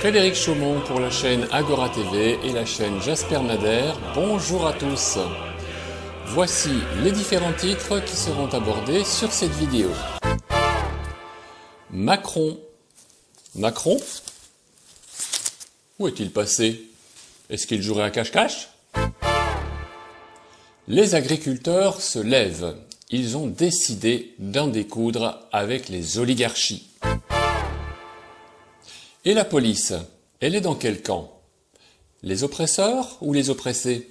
Frédéric Chaumont pour la chaîne Agora TV et la chaîne Jasper Nader. Bonjour à tous. Voici les différents titres qui seront abordés sur cette vidéo. Macron. Macron? Où est-il passé? Est-ce qu'il jouerait à cache-cache? Les agriculteurs se lèvent. Ils ont décidé d'en découdre avec les oligarchies. Et la police, elle est dans quel camp? Les oppresseurs ou les oppressés?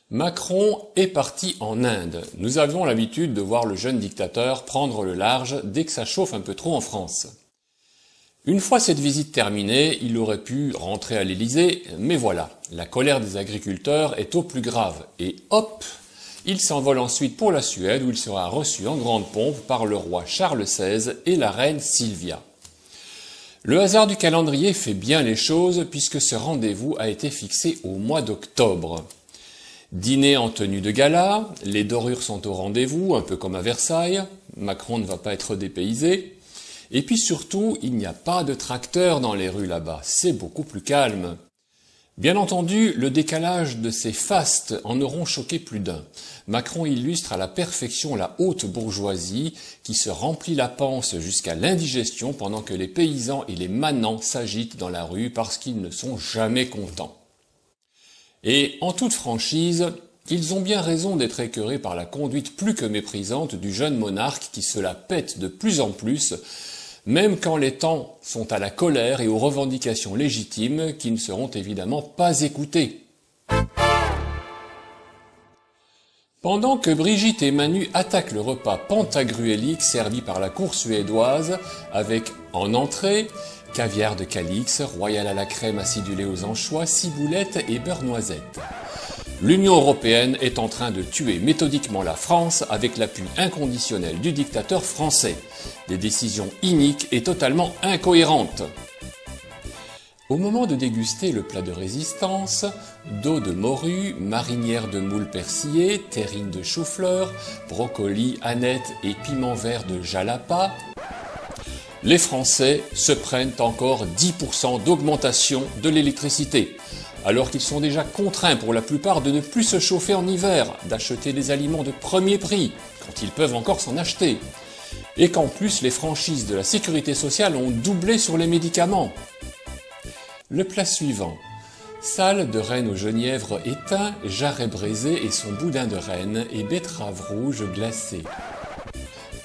Macron est parti en Inde. Nous avions l'habitude de voir le jeune dictateur prendre le large dès que ça chauffe un peu trop en France. Une fois cette visite terminée, il aurait pu rentrer à l'Élysée, mais voilà, la colère des agriculteurs est au plus grave. Et hop, il s'envole ensuite pour la Suède où il sera reçu en grande pompe par le roi Charles XVI et la reine Sylvia. Le hasard du calendrier fait bien les choses puisque ce rendez-vous a été fixé au mois d'octobre. Dîner en tenue de gala, les dorures sont au rendez-vous, un peu comme à Versailles, Macron ne va pas être dépaysé. Et puis surtout, il n'y a pas de tracteurs dans les rues là-bas, c'est beaucoup plus calme. Bien entendu, le décalage de ces fastes en auront choqué plus d'un. Macron illustre à la perfection la haute bourgeoisie qui se remplit la panse jusqu'à l'indigestion pendant que les paysans et les manants s'agitent dans la rue parce qu'ils ne sont jamais contents. Et en toute franchise, ils ont bien raison d'être écœurés par la conduite plus que méprisante du jeune monarque qui se la pète de plus en plus, même quand les temps sont à la colère et aux revendications légitimes qui ne seront évidemment pas écoutées. Pendant que Brigitte et Manu attaquent le repas pantagruélique servi par la cour suédoise avec, en entrée, caviar de Calix, royal à la crème acidulé aux anchois, ciboulette et beurre noisette. L'Union européenne est en train de tuer méthodiquement la France avec l'appui inconditionnel du dictateur français. Des décisions iniques et totalement incohérentes. Au moment de déguster le plat de résistance, dos de morue, marinière de moule persillée, terrine de chou-fleur, brocoli, aneth et piment vert de jalapa, les Français se prennent encore 10% d'augmentation de l'électricité, alors qu'ils sont déjà contraints pour la plupart de ne plus se chauffer en hiver, d'acheter des aliments de premier prix, quand ils peuvent encore s'en acheter, et qu'en plus les franchises de la sécurité sociale ont doublé sur les médicaments. Le plat suivant, salle de rennes au genièvre éteint, jarret braisé et son boudin de rennes et betterave rouge glacée.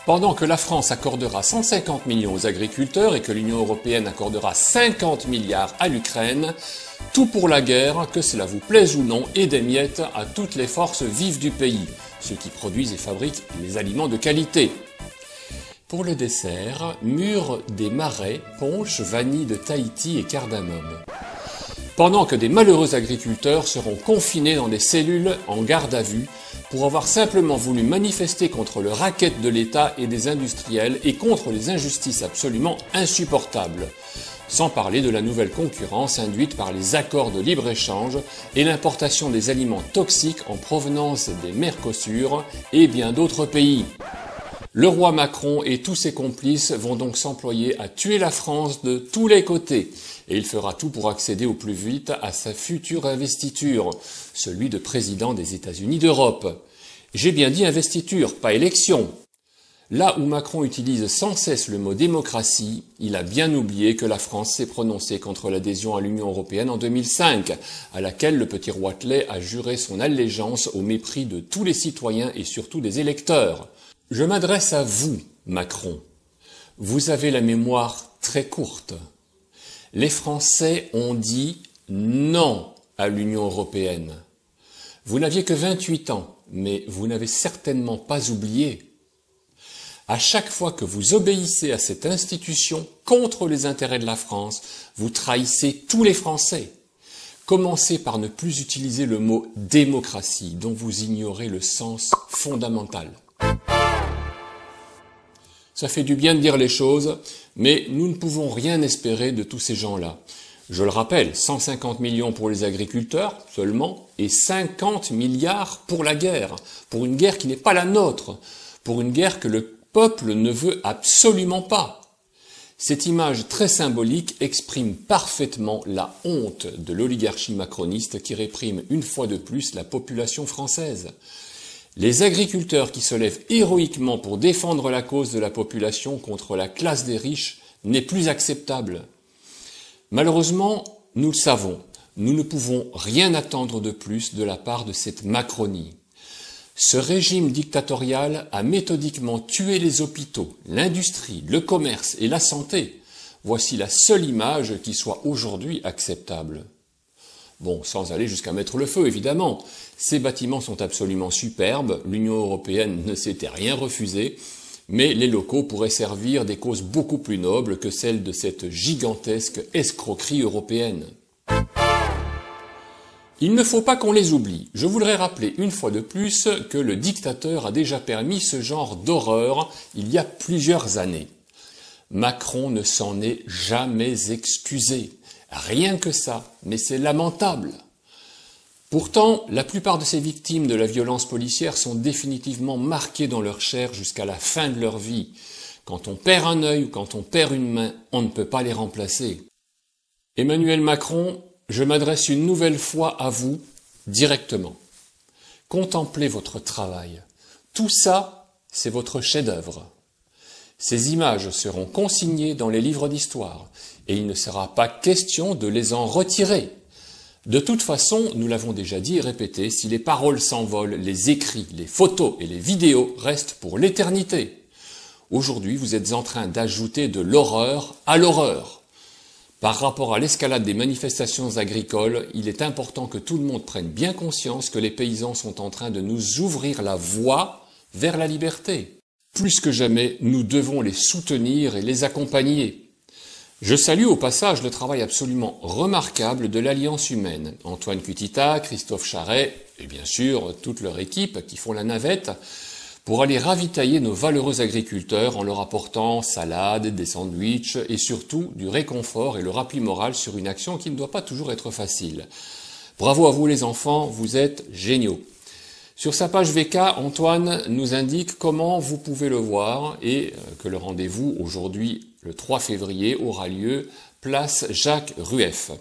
Pendant que la France accordera 150 millions aux agriculteurs et que l'Union européenne accordera 50 milliards à l'Ukraine, tout pour la guerre, que cela vous plaise ou non, et des miettes à toutes les forces vives du pays, ceux qui produisent et fabriquent les aliments de qualité. Pour le dessert, mûre des marais, punch, vanille de Tahiti et cardamome. Pendant que des malheureux agriculteurs seront confinés dans des cellules en garde à vue pour avoir simplement voulu manifester contre le racket de l'État et des industriels et contre les injustices absolument insupportables. Sans parler de la nouvelle concurrence induite par les accords de libre-échange et l'importation des aliments toxiques en provenance des Mercosur et bien d'autres pays. Le roi Macron et tous ses complices vont donc s'employer à tuer la France de tous les côtés, et il fera tout pour accéder au plus vite à sa future investiture, celui de président des États-Unis d'Europe. J'ai bien dit investiture, pas élection. Là où Macron utilise sans cesse le mot démocratie, il a bien oublié que la France s'est prononcée contre l'adhésion à l'Union européenne en 2005, à laquelle le petit roitelet a juré son allégeance au mépris de tous les citoyens et surtout des électeurs. Je m'adresse à vous, Macron. Vous avez la mémoire très courte. Les Français ont dit non à l'Union européenne. Vous n'aviez que 28 ans, mais vous n'avez certainement pas oublié. À chaque fois que vous obéissez à cette institution contre les intérêts de la France, vous trahissez tous les Français. Commencez par ne plus utiliser le mot démocratie, dont vous ignorez le sens fondamental. Ça fait du bien de dire les choses, mais nous ne pouvons rien espérer de tous ces gens-là. Je le rappelle, 150 millions pour les agriculteurs seulement, et 50 milliards pour la guerre. Pour une guerre qui n'est pas la nôtre, pour une guerre que le peuple ne veut absolument pas. Cette image très symbolique exprime parfaitement la honte de l'oligarchie macroniste qui réprime une fois de plus la population française. Les agriculteurs qui se lèvent héroïquement pour défendre la cause de la population contre la classe des riches n'est plus acceptable. Malheureusement, nous le savons, nous ne pouvons rien attendre de plus de la part de cette Macronie. Ce régime dictatorial a méthodiquement tué les hôpitaux, l'industrie, le commerce et la santé. Voici la seule image qui soit aujourd'hui acceptable. Bon, sans aller jusqu'à mettre le feu, évidemment. Ces bâtiments sont absolument superbes, l'Union européenne ne s'était rien refusé, mais les locaux pourraient servir des causes beaucoup plus nobles que celles de cette gigantesque escroquerie européenne. Il ne faut pas qu'on les oublie. Je voudrais rappeler une fois de plus que le dictateur a déjà permis ce genre d'horreur il y a plusieurs années. Macron ne s'en est jamais excusé. Rien que ça, mais c'est lamentable. Pourtant, la plupart de ces victimes de la violence policière sont définitivement marquées dans leur chair jusqu'à la fin de leur vie. Quand on perd un œil ou quand on perd une main, on ne peut pas les remplacer. Emmanuel Macron, je m'adresse une nouvelle fois à vous, directement. Contemplez votre travail. Tout ça, c'est votre chef-d'œuvre. Ces images seront consignées dans les livres d'histoire, et il ne sera pas question de les en retirer. De toute façon, nous l'avons déjà dit et répété, si les paroles s'envolent, les écrits, les photos et les vidéos restent pour l'éternité. Aujourd'hui, vous êtes en train d'ajouter de l'horreur à l'horreur. Par rapport à l'escalade des manifestations agricoles, il est important que tout le monde prenne bien conscience que les paysans sont en train de nous ouvrir la voie vers la liberté. Plus que jamais, nous devons les soutenir et les accompagner. Je salue au passage le travail absolument remarquable de l'Alliance humaine. Antoine Cutita, Christophe Charret et bien sûr toute leur équipe qui font la navette pour aller ravitailler nos valeureux agriculteurs en leur apportant salades, des sandwichs et surtout du réconfort et le rappel moral sur une action qui ne doit pas toujours être facile. Bravo à vous les enfants, vous êtes géniaux. Sur sa page VK, Antoine nous indique comment vous pouvez le voir et que le rendez-vous aujourd'hui, le 3 février, aura lieu place Jacques Rueff.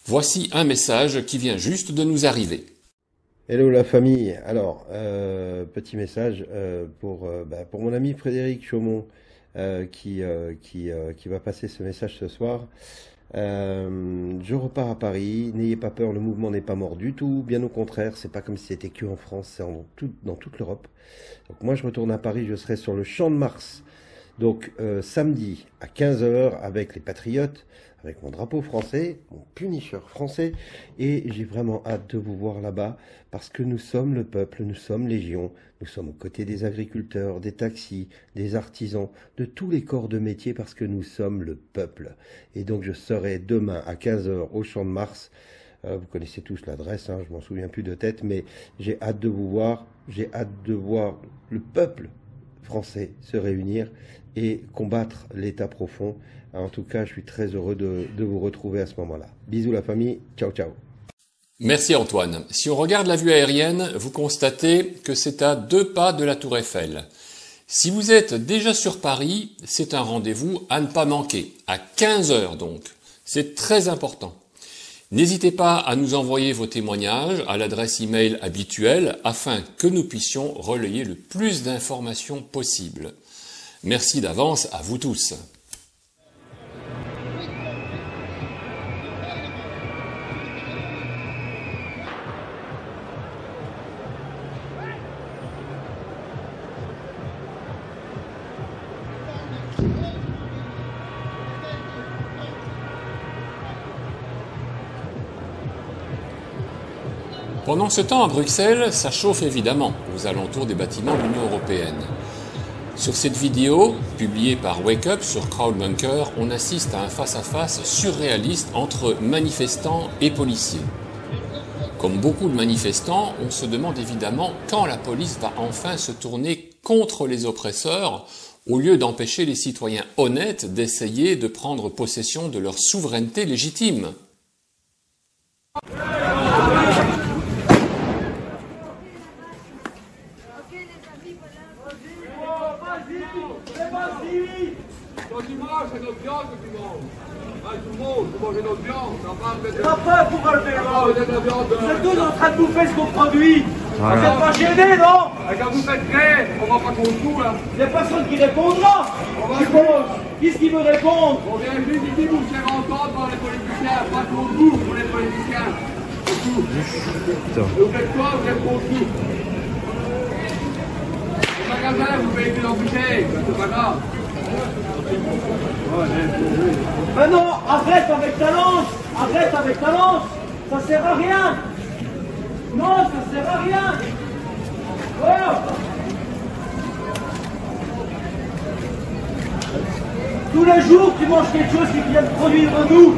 Voici un message qui vient juste de nous arriver. Hello la famille, alors petit message pour mon ami Frédéric Chaumont qui va passer ce message ce soir. Je repars à Paris, n'ayez pas peur, le mouvement n'est pas mort du tout, bien au contraire, c'est pas comme si c'était que en France, c'est dans toute l'Europe. Donc moi je retourne à Paris, je serai sur le Champ de Mars, donc samedi à 15 h avec les Patriotes, avec mon drapeau français, mon Punisher français, et j'ai vraiment hâte de vous voir là-bas, parce que nous sommes le peuple, nous sommes légion, nous sommes aux côtés des agriculteurs, des taxis, des artisans, de tous les corps de métier, parce que nous sommes le peuple. Et donc je serai demain à 15 h au Champ de Mars, vous connaissez tous l'adresse, hein, je m'en souviens plus de tête, mais j'ai hâte de vous voir, j'ai hâte de voir le peuple français se réunir et combattre l'État profond. En tout cas, je suis très heureux de vous retrouver à ce moment-là. Bisous la famille, ciao ciao. Merci Antoine. Si on regarde la vue aérienne, vous constatez que c'est à 2 pas de la Tour Eiffel. Si vous êtes déjà sur Paris, c'est un rendez-vous à ne pas manquer, à 15 h donc. C'est très important. N'hésitez pas à nous envoyer vos témoignages à l'adresse email habituelle afin que nous puissions relayer le plus d'informations possible. Merci d'avance à vous tous. Pendant ce temps, à Bruxelles, ça chauffe évidemment aux alentours des bâtiments de l'Union européenne. Sur cette vidéo, publiée par Wake Up sur Crowdbunker, on assiste à un face-à-face surréaliste entre manifestants et policiers. Comme beaucoup de manifestants, on se demande évidemment quand la police va enfin se tourner contre les oppresseurs, au lieu d'empêcher les citoyens honnêtes d'essayer de prendre possession de leur souveraineté légitime. Quand tu manges, c'est notre viande que tu manges. Ah, tout le monde, tu manges notre viande. C'est pas prêt pour relever l'autre. Vous êtes tous en train de bouffer ce qu'on produit. Vous n'êtes pas gênés, non? Quand vous faites gré, on va pas contre vous, là. Il n'y a personne qui répondra. Je suppose. Qui est-ce qui veut répondre? On vient juste ici pour se faire entendre par les politiciens, pas contre vous, pour les politiciens. C'est tout. Et vous faites quoi? Vous êtes contre nous. Le magasin, vous payez plus d'emboucher, c'est pas grave. Mais non, arrête avec ta lance. Arrête avec ta lance. Ça sert à rien. Non, ça sert à rien. Oh. Tous les jours, tu manges quelque chose qui vient de produire de nous.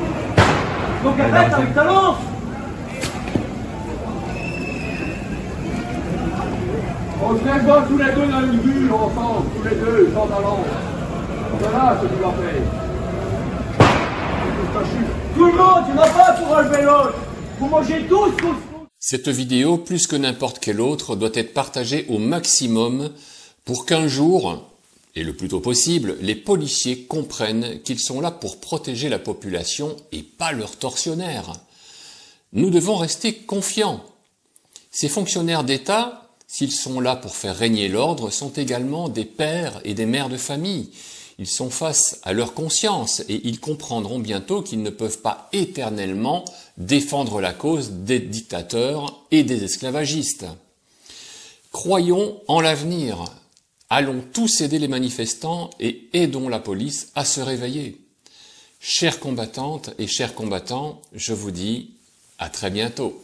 Donc arrête avec ta lance. On se lève tous les deux dans une bulle ensemble, tous les deux, sans talent. Voilà ce que tu vas faire. Tout le monde, tu n'as pas pour relever l'autre. Vous mangez tous. Cette vidéo, plus que n'importe quelle autre, doit être partagée au maximum pour qu'un jour, et le plus tôt possible, les policiers comprennent qu'ils sont là pour protéger la population et pas leurs tortionnaires. Nous devons rester confiants. Ces fonctionnaires d'État, s'ils sont là pour faire régner l'ordre, sont également des pères et des mères de famille. Ils sont face à leur conscience et ils comprendront bientôt qu'ils ne peuvent pas éternellement défendre la cause des dictateurs et des esclavagistes. Croyons en l'avenir. Allons tous aider les manifestants et aidons la police à se réveiller. Chères combattantes et chers combattants, je vous dis à très bientôt.